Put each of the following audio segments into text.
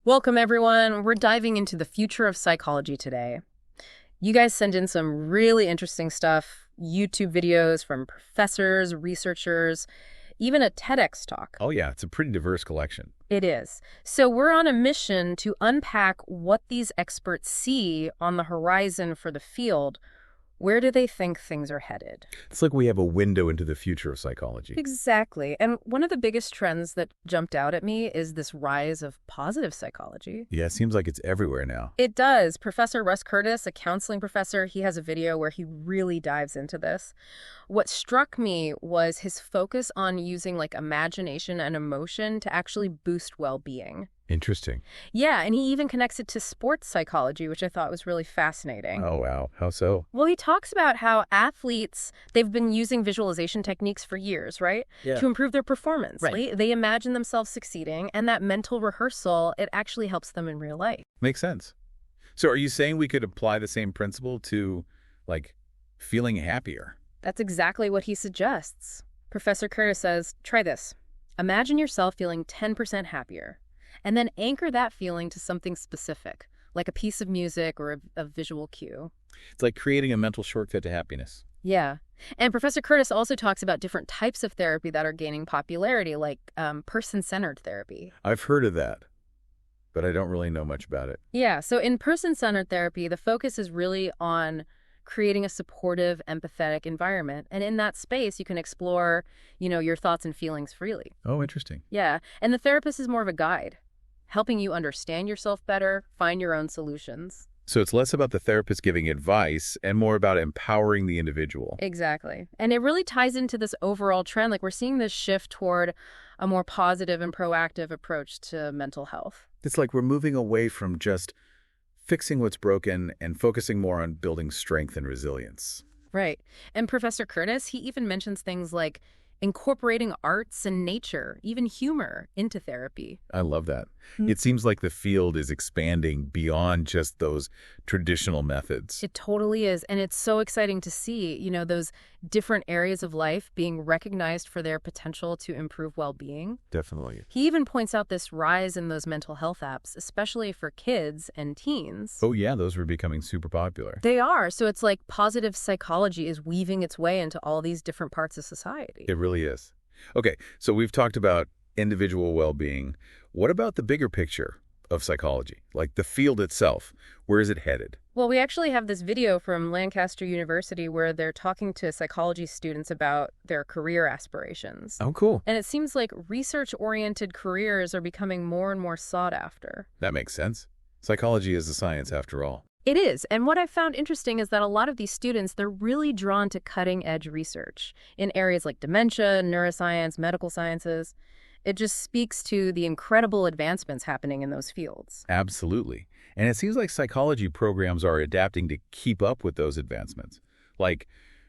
Welcome, everyone. We're diving into the future of psychology today. You guys send in some really interesting stuff, YouTube videos from professors, researchers, even a TEDx talk. Oh, yeah, it's a pretty diverse collection. It is. So we're on a mission to unpack what these experts see on the horizon for the field. Where do they think things are headed? It's like we have a window into the future of psychology. Exactly. And one of the biggest trends that jumped out at me is this rise of positive psychology. Yeah, it seems like it's everywhere now. It does. Professor Russ Curtis, a counseling professor, he has a video where he really dives into this. What struck me was his focus on using imagination and emotion to actually boost well-being. Interesting. Yeah, and he even connects it to sports psychology, which I thought was really fascinating. Oh, wow. How so? Well, he talks about how athletes, they've been using visualization techniques for years, right? Yeah. To improve their performance. Right. They imagine themselves succeeding, and that mental rehearsal, it actually helps them in real life. Makes sense. So are you saying we could apply the same principle to, feeling happier? That's exactly what he suggests. Professor Curtis says, try this. Imagine yourself feeling 10% happier, and then anchor that feeling to something specific, like a piece of music or a visual cue. It's like creating a mental shortcut to happiness. Yeah. And Professor Curtis also talks about different types of therapy that are gaining popularity, like person-centered therapy. I've heard of that, but I don't really know much about it. Yeah. So in person-centered therapy, the focus is really on creating a supportive, empathetic environment. And in that space, you can explore, your thoughts and feelings freely. Oh, interesting. Yeah. And the therapist is more of a guide, helping you understand yourself better, find your own solutions. So it's less about the therapist giving advice and more about empowering the individual. Exactly. And it really ties into this overall trend. We're seeing this shift toward a more positive and proactive approach to mental health. It's like we're moving away from just fixing what's broken and focusing more on building strength and resilience. Right. And Professor Curtis, he even mentions things like incorporating arts and nature, even humor, into therapy. I love that. It seems like the field is expanding beyond just those traditional methods. It totally is. And it's so exciting to see, those different areas of life being recognized for their potential to improve well-being. Definitely. He even points out this rise in those mental health apps, especially for kids and teens. Oh, yeah, those were becoming super popular. They are. So it's like positive psychology is weaving its way into all these different parts of society. It really is. Okay, so we've talked about individual well-being. What about the bigger picture of psychology, like the field itself? Where is it headed? Well, we actually have this video from Lancaster University where they're talking to psychology students about their career aspirations. Oh, cool. And it seems like research-oriented careers are becoming more and more sought after. That makes sense. Psychology is a science after all. It is. And what I found interesting is that a lot of these students, they're really drawn to cutting-edge research in areas like dementia, neuroscience, medical sciences. It just speaks to the incredible advancements happening in those fields. Absolutely. And it seems like psychology programs are adapting to keep up with those advancements. Like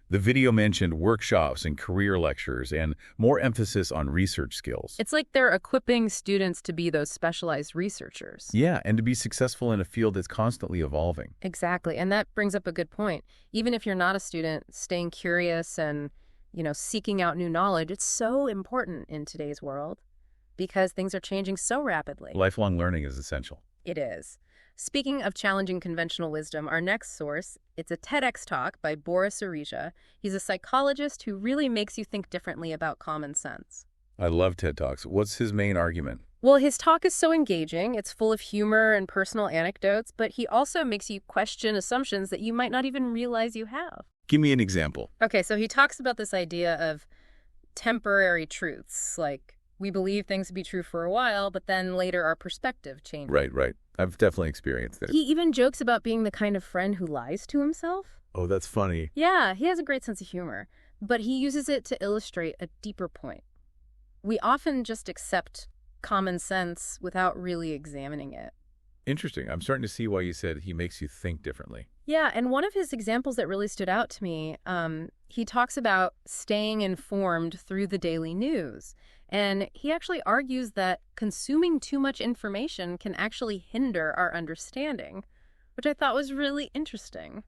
the video mentioned workshops and career lectures and more emphasis on research skills. It's like they're equipping students to be those specialized researchers. Yeah, and to be successful in a field that's constantly evolving. Exactly. And that brings up a good point. Even if you're not a student, staying curious and, seeking out new knowledge, it's so important in today's world because things are changing so rapidly. Lifelong learning is essential. It is. Speaking of challenging conventional wisdom, our next source, it's a TEDx talk by Boris Arija. He's a psychologist who really makes you think differently about common sense. I love TED Talks. What's his main argument? Well, his talk is so engaging. It's full of humor and personal anecdotes, but he also makes you question assumptions that you might not even realize you have. Give me an example. Okay, so he talks about this idea of temporary truths, like we believe things to be true for a while, but then later our perspective changes. Right. I've definitely experienced it. He even jokes about being the kind of friend who lies to himself. Oh, that's funny. Yeah, he has a great sense of humor, but he uses it to illustrate a deeper point. We often just accept common sense without really examining it. Interesting. I'm starting to see why you said he makes you think differently. Yeah, and one of his examples that really stood out to me, he talks about staying informed through the daily news. And he actually argues that consuming too much information can actually hinder our understanding, which I thought was really interesting.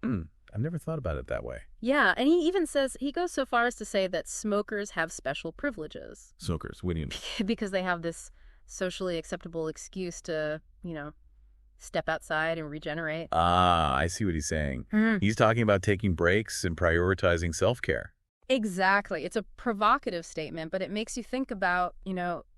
I've never thought about it that way. Yeah, and he even says, he goes so far as to say that smokers have special privileges. Smokers, what do you mean? Because they have this socially acceptable excuse to you know, step outside and regenerate. Ah, I see what he's saying. Mhm. He's talking about taking breaks and prioritizing self-care. Exactly. It's a provocative statement, but it makes you think about,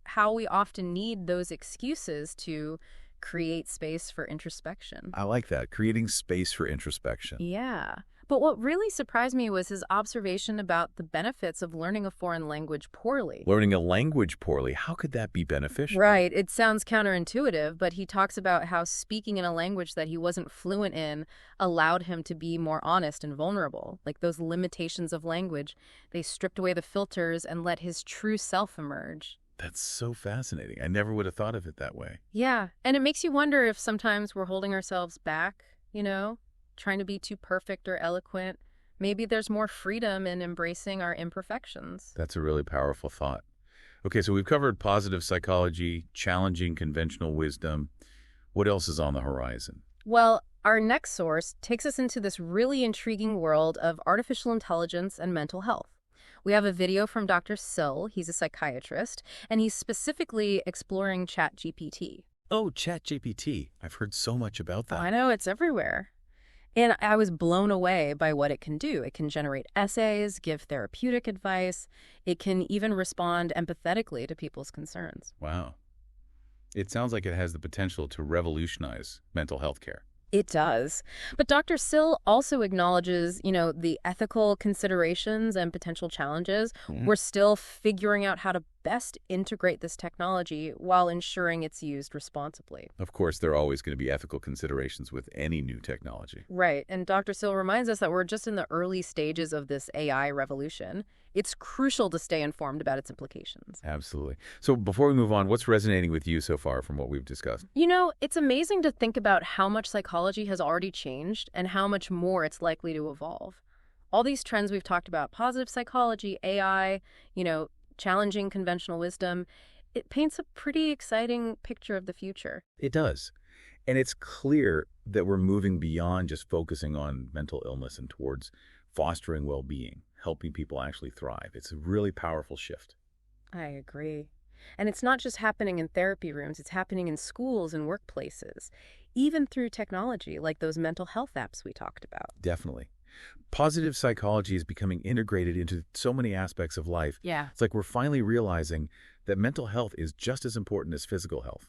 how we often need those excuses to create space for introspection. I like that, creating space for introspection. Yeah. But what really surprised me was his observation about the benefits of learning a foreign language poorly. Learning a language poorly, how could that be beneficial? Right. It sounds counterintuitive, but he talks about how speaking in a language that he wasn't fluent in allowed him to be more honest and vulnerable. Like those limitations of language, they stripped away the filters and let his true self emerge. That's so fascinating. I never would have thought of it that way. Yeah. And it makes you wonder if sometimes we're holding ourselves back, trying to be too perfect or eloquent. Maybe there's more freedom in embracing our imperfections. That's a really powerful thought. Okay, so we've covered positive psychology, challenging conventional wisdom. What else is on the horizon? Well, our next source takes us into this really intriguing world of artificial intelligence and mental health. We have a video from Dr. Sill. He's a psychiatrist, and he's specifically exploring ChatGPT. Oh, ChatGPT. I've heard so much about that. I know, it's everywhere. And I was blown away by what it can do. It can generate essays, give therapeutic advice. It can even respond empathetically to people's concerns. Wow. It sounds like it has the potential to revolutionize mental health care. It does. But Dr. Sill also acknowledges, the ethical considerations and potential challenges. We're still figuring out how to best integrate this technology while ensuring it's used responsibly. Of course, there are always going to be ethical considerations with any new technology. Right. And Dr. Sill reminds us that we're just in the early stages of this AI revolution. It's crucial to stay informed about its implications. Absolutely. So before we move on, what's resonating with you so far from what we've discussed? It's amazing to think about how much psychology has already changed and how much more it's likely to evolve. All these trends we've talked about, positive psychology, AI, challenging conventional wisdom, it paints a pretty exciting picture of the future. It does. And it's clear that we're moving beyond just focusing on mental illness and towards fostering well-being, helping people actually thrive. It's a really powerful shift. I agree. And it's not just happening in therapy rooms, it's happening in schools and workplaces, even through technology like those mental health apps we talked about. Definitely. Positive psychology is becoming integrated into so many aspects of life. Yeah. It's like we're finally realizing that mental health is just as important as physical health,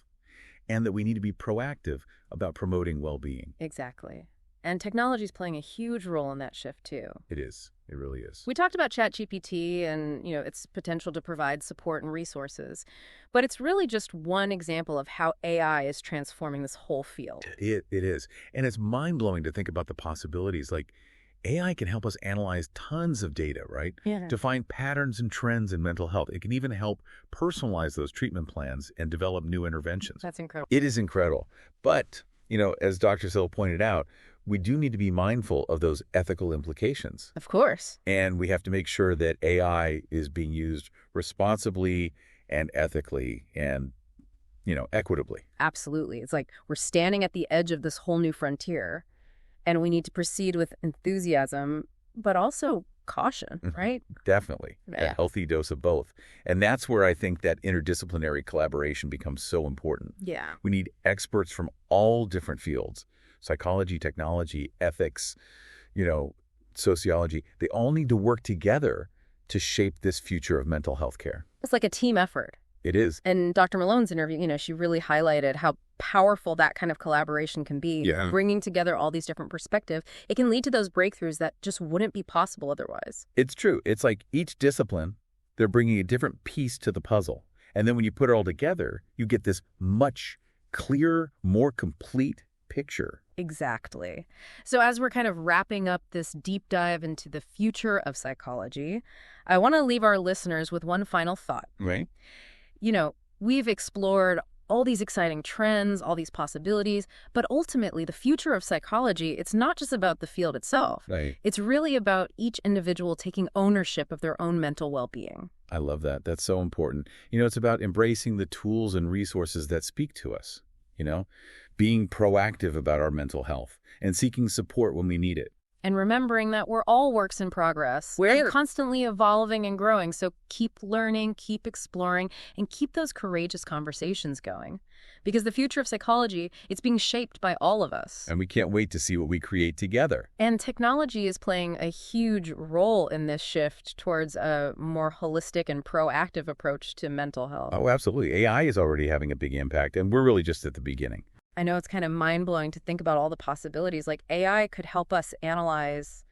and that we need to be proactive about promoting well-being. Exactly. And technology is playing a huge role in that shift, too. It is. It really is. We talked about ChatGPT and, its potential to provide support and resources, but it's really just one example of how AI is transforming this whole field. It is. And it's mind-blowing to think about the possibilities. Like, AI can help us analyze tons of data, right? Yeah. To find patterns and trends in mental health. It can even help personalize those treatment plans and develop new interventions. That's incredible. It is incredible. But, as Dr. Sill pointed out, we do need to be mindful of those ethical implications. Of course. And we have to make sure that AI is being used responsibly and ethically and, equitably. Absolutely. It's like we're standing at the edge of this whole new frontier, and we need to proceed with enthusiasm, but also caution, right? Definitely. Yeah. A healthy dose of both. And that's where I think that interdisciplinary collaboration becomes so important. Yeah. We need experts from all different fields: psychology, technology, ethics, sociology. They all need to work together to shape this future of mental health care. It's like a team effort. It is. In Dr. Malone's interview, she really highlighted how powerful that kind of collaboration can be, Yeah. bringing together all these different perspectives. It can lead to those breakthroughs that just wouldn't be possible otherwise. It's true. It's like each discipline, they're bringing a different piece to the puzzle. And then when you put it all together, you get this much clearer, more complete picture. Exactly. So as we're kind of wrapping up this deep dive into the future of psychology, I want to leave our listeners with one final thought. Right? We've explored all these exciting trends, all these possibilities, but ultimately the future of psychology, it's not just about the field itself. Right. It's really about each individual taking ownership of their own mental well-being. I love that. That's so important. It's about embracing the tools and resources that speak to us, being proactive about our mental health and seeking support when we need it. And remembering that we're all works in progress. We're constantly evolving and growing, so keep learning, keep exploring, and keep those courageous conversations going. Because the future of psychology, it's being shaped by all of us. And we can't wait to see what we create together. And technology is playing a huge role in this shift towards a more holistic and proactive approach to mental health. Oh, absolutely. AI is already having a big impact, and we're really just at the beginning. I know it's kind of mind-blowing to think about all the possibilities. Like AI could help us analyze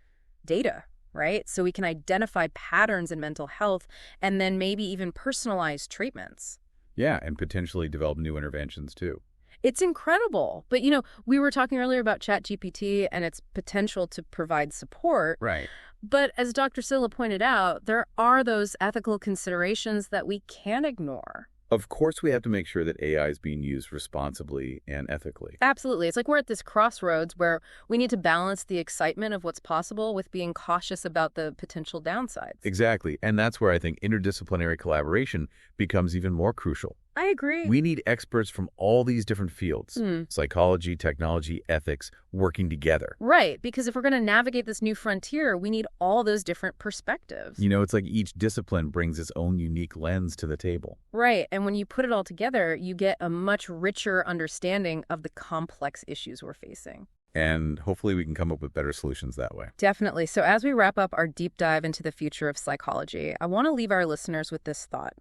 data, right? So we can identify patterns in mental health and then maybe even personalize treatments. Yeah, and potentially develop new interventions too. It's incredible. But, we were talking earlier about ChatGPT and its potential to provide support. Right. But as Dr. Silla pointed out, there are those ethical considerations that we can't ignore. Of course, we have to make sure that AI is being used responsibly and ethically. Absolutely. It's like we're at this crossroads where we need to balance the excitement of what's possible with being cautious about the potential downsides. Exactly. And that's where I think interdisciplinary collaboration becomes even more crucial. I agree. We need experts from all these different fields, psychology, technology, ethics, working together. Right, because if we're going to navigate this new frontier, we need all those different perspectives. It's like each discipline brings its own unique lens to the table. Right, and when you put it all together, you get a much richer understanding of the complex issues we're facing. And hopefully we can come up with better solutions that way. Definitely. So as we wrap up our deep dive into the future of psychology, I want to leave our listeners with this thought.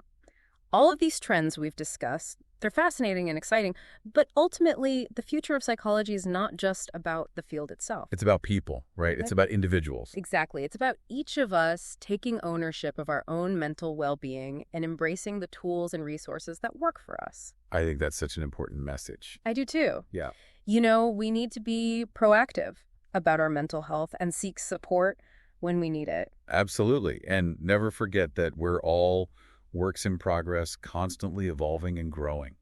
All of these trends we've discussed, they're fascinating and exciting, but ultimately, the future of psychology is not just about the field itself. It's about people, right? It's about individuals. Exactly. It's about each of us taking ownership of our own mental well-being and embracing the tools and resources that work for us. I think that's such an important message. I do too. Yeah. We need to be proactive about our mental health and seek support when we need it. Absolutely. And never forget that we're all works in progress, constantly evolving and growing.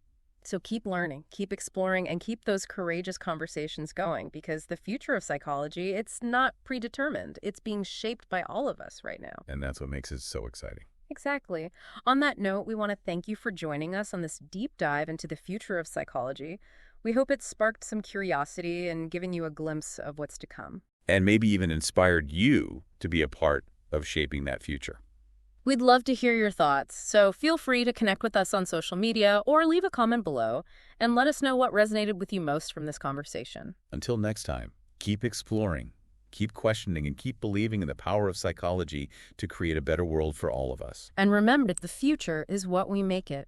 So keep learning, keep exploring, and keep those courageous conversations going, because the future of psychology, it's not predetermined. It's being shaped by all of us right now. And that's what makes it so exciting. Exactly. On that note, we want to thank you for joining us on this deep dive into the future of psychology. We hope it sparked some curiosity and given you a glimpse of what's to come. And maybe even inspired you to be a part of shaping that future. We'd love to hear your thoughts, so feel free to connect with us on social media or leave a comment below and let us know what resonated with you most from this conversation. Until next time, keep exploring, keep questioning, and keep believing in the power of psychology to create a better world for all of us. And remember, the future is what we make it.